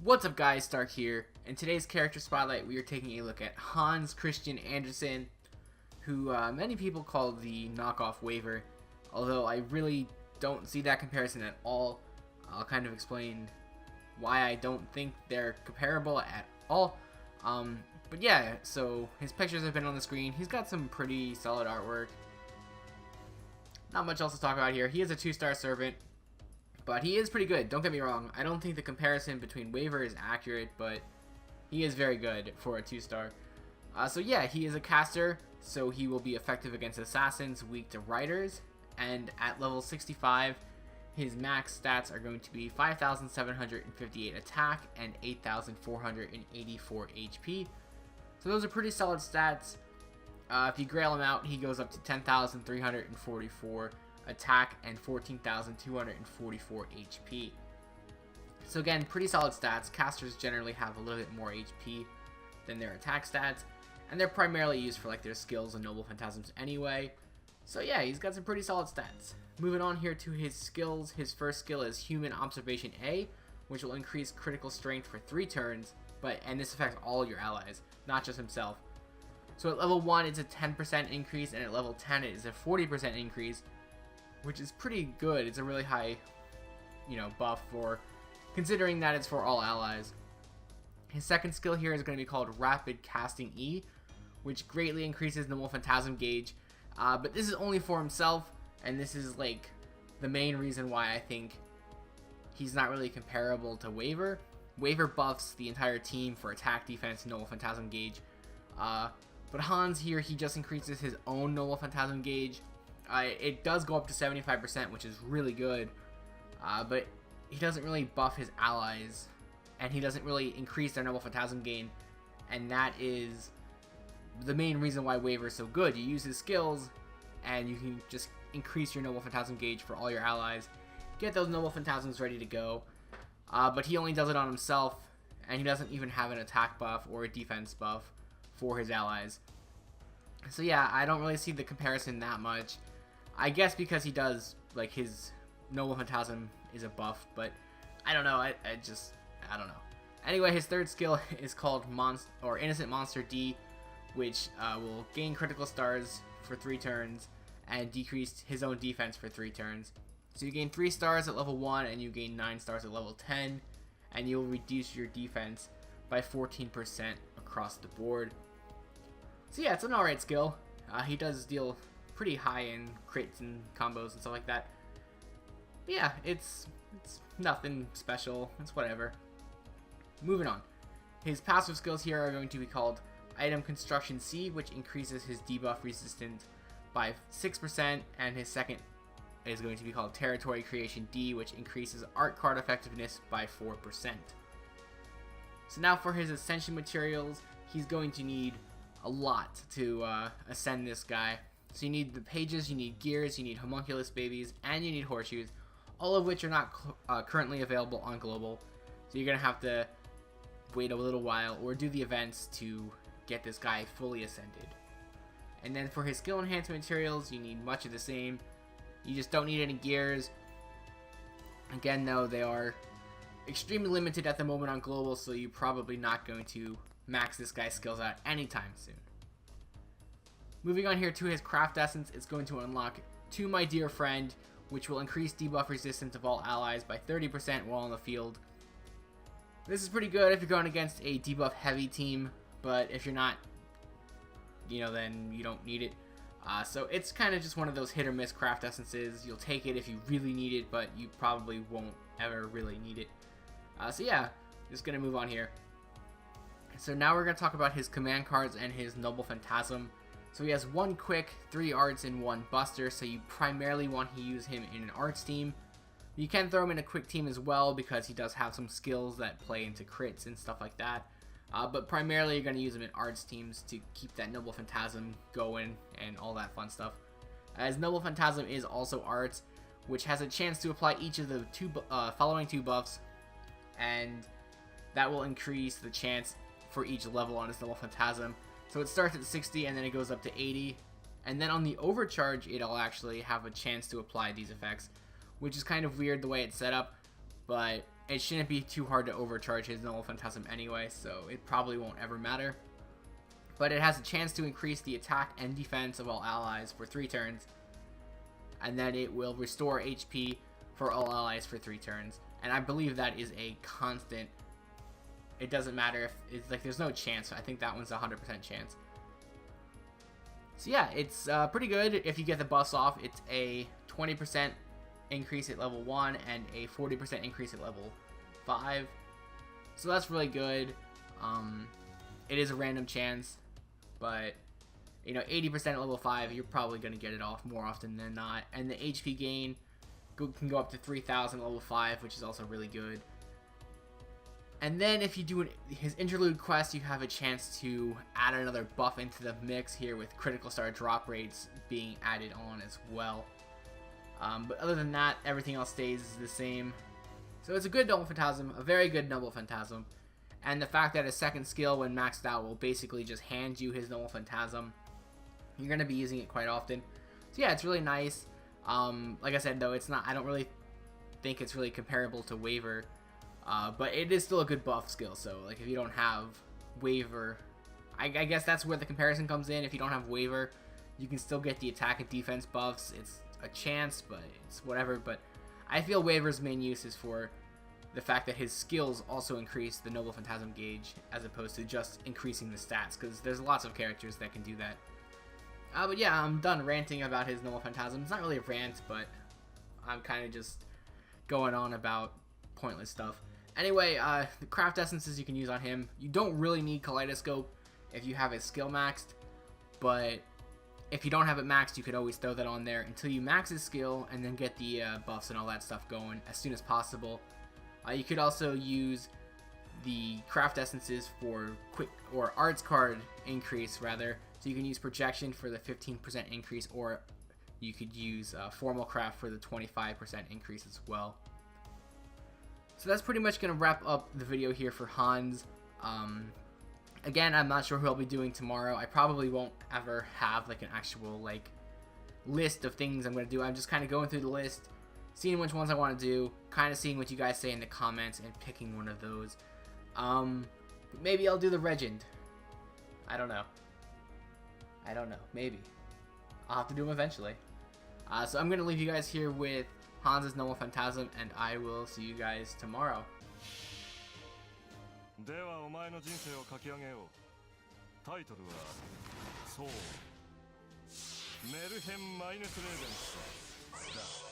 What's up guys, Stark here. In today's character spotlight we are taking a look at Hans Christian Andersen, who many people call the knockoff Waver, although I really don't see that comparison at all. I'll kind of explain why I don't think they're comparable at all. But yeah, so his pictures have been on the screen. He's got some pretty solid artwork. Not much else to talk about here. He is a 2-star servant, but he is pretty good, don't get me wrong. I don't think the comparison between Waver is accurate, but he is very good for a 2-star. So yeah, he is a caster, so he will be effective against assassins, weak to riders, and at level 65, his max stats are going to be 5,758 attack and 8,484 HP. So those are pretty solid stats. If you grail him out, he goes up to 10,344 attack and 14,244 HP. So again, pretty solid stats. Casters generally have a little bit more HP than their attack stats, and they're primarily used for like their skills and noble phantasms anyway. So yeah, he's got some pretty solid stats. Moving on here to his skills. His first skill is Human Observation A, which will increase critical strength for 3 turns, and this affects all your allies, not just himself. So at level 1 it's a 10% increase, and at level 10 it is a 40% increase, which is pretty good. It's a really high, buff for considering that it's for all allies. His second skill here is going to be called Rapid Casting E, which greatly increases noble phantasm gauge, but this is only for himself, and this is like the main reason why I think he's not really comparable to Waver. Waver buffs the entire team for attack, defense, and noble phantasm gauge, but Hans here, he just increases his own noble phantasm gauge. It does go up to 75%, which is really good, but he doesn't really buff his allies, and he doesn't really increase their noble phantasm gain, and that is the main reason why Waver is so good. You use his skills, and you can just increase your noble phantasm gauge for all your allies, get those noble phantasms ready to go, but he only does it on himself, and he doesn't even have an attack buff or a defense buff for his allies. So yeah, I don't really see the comparison that much. I guess because he does, like, his noble phantasm is a buff, but I don't know. I don't know. Anyway, his third skill is called Innocent Monster D, which will gain critical stars for 3 turns and decrease his own defense for 3 turns. So you gain 3 stars at level 1 and you gain 9 stars at level 10, and you'll reduce your defense by 14% across the board. So yeah, it's an alright skill. He does deal pretty high in crits and combos and stuff like that. But yeah, it's nothing special. It's whatever. Moving on. His passive skills here are going to be called Item Construction C, which increases his debuff resistance by 6%, and his second is going to be called Territory Creation D, which increases art card effectiveness by 4%. So now for his ascension materials, he's going to need a lot to ascend this guy. So you need the pages, you need gears, you need homunculus babies, and you need horseshoes, all of which are not currently available on global. So you're going to have to wait a little while or do the events to get this guy fully ascended. And then for his skill enhancement materials, you need much of the same. You just don't need any gears. Again, though, they are extremely limited at the moment on global, so you're probably not going to max this guy's skills out anytime soon. Moving on here to his craft essence, it's going to unlock To My Dear Friend, which will increase debuff resistance of all allies by 30% while on the field. This is pretty good if you're going against a debuff heavy team, but if you're not, then you don't need it. So it's kind of just one of those hit or miss craft essences. You'll take it if you really need it, but you probably won't ever really need it. So yeah, just going to move on here. So now we're going to talk about his command cards and his noble phantasm. So he has 1 quick, 3 arts, and 1 buster, so you primarily want to use him in an arts team. You can throw him in a quick team as well, because he does have some skills that play into crits and stuff like that. But primarily you're going to use him in arts teams to keep that noble phantasm going and all that fun stuff. As noble phantasm is also arts, which has a chance to apply each of the following 2 buffs, and that will increase the chance for each level on his noble phantasm. So it starts at 60 and then it goes up to 80, and then on the overcharge it'll actually have a chance to apply these effects, which is kind of weird the way it's set up, but it shouldn't be too hard to overcharge his Noble Phantasm anyway, so it probably won't ever matter. But it has a chance to increase the attack and defense of all allies for 3 turns. And then it will restore HP for all allies for 3 turns. And I believe that is a constant. It doesn't matter if it's like there's no chance. I think that one's a 100% chance. So yeah, it's pretty good if you get the buffs off. It's a 20% increase at level 1 and a 40% increase at level 5. So that's really good. It is a random chance, but you know, 80% at level 5, you're probably going to get it off more often than not. And the HP gain can go up to 3,000 at level 5, which is also really good. And then if you do his interlude quest, you have a chance to add another buff into the mix here with critical star drop rates being added on as well. But other than that, everything else stays the same. So it's a good Noble Phantasm, a very good Noble Phantasm. And the fact that his second skill, when maxed out, will basically just hand you his Noble Phantasm. You're going to be using it quite often. So yeah, it's really nice. Like I said, though, it's not. I don't really think it's really comparable to Waver. But it is still a good buff skill. So like if you don't have Waver, I guess that's where the comparison comes in. If you don't have Waver, you can still get the attack and defense buffs. It's a chance, but it's whatever. But I feel Waver's main use is for the fact that his skills also increase the Noble Phantasm gauge as opposed to just increasing the stats, because there's lots of characters that can do that. But yeah, I'm done ranting about his Noble Phantasm. It's not really a rant, but I'm kind of just going on about pointless stuff. Anyway, the craft essences you can use on him. You don't really need Kaleidoscope if you have his skill maxed, but if you don't have it maxed, you could always throw that on there until you max his skill and then get the buffs and all that stuff going as soon as possible. You could also use the craft essences for quick or arts card increase rather. So you can use projection for the 15% increase, or you could use formal craft for the 25% increase as well. So that's pretty much going to wrap up the video here for Hans. Again, I'm not sure who I'll be doing tomorrow. I probably won't ever have like an actual like list of things I'm going to do. I'm just kind of going through the list, seeing which ones I want to do, kind of seeing what you guys say in the comments and picking one of those. Maybe I'll do the Regent. I don't know. Maybe. I'll have to do them eventually. So I'm going to leave you guys here with Hans's Noble Phantasm, and I will see you guys tomorrow. ではお前の人生を書き上げよう。タイトルはそうメルヘン・マイネス・レーベンスだ。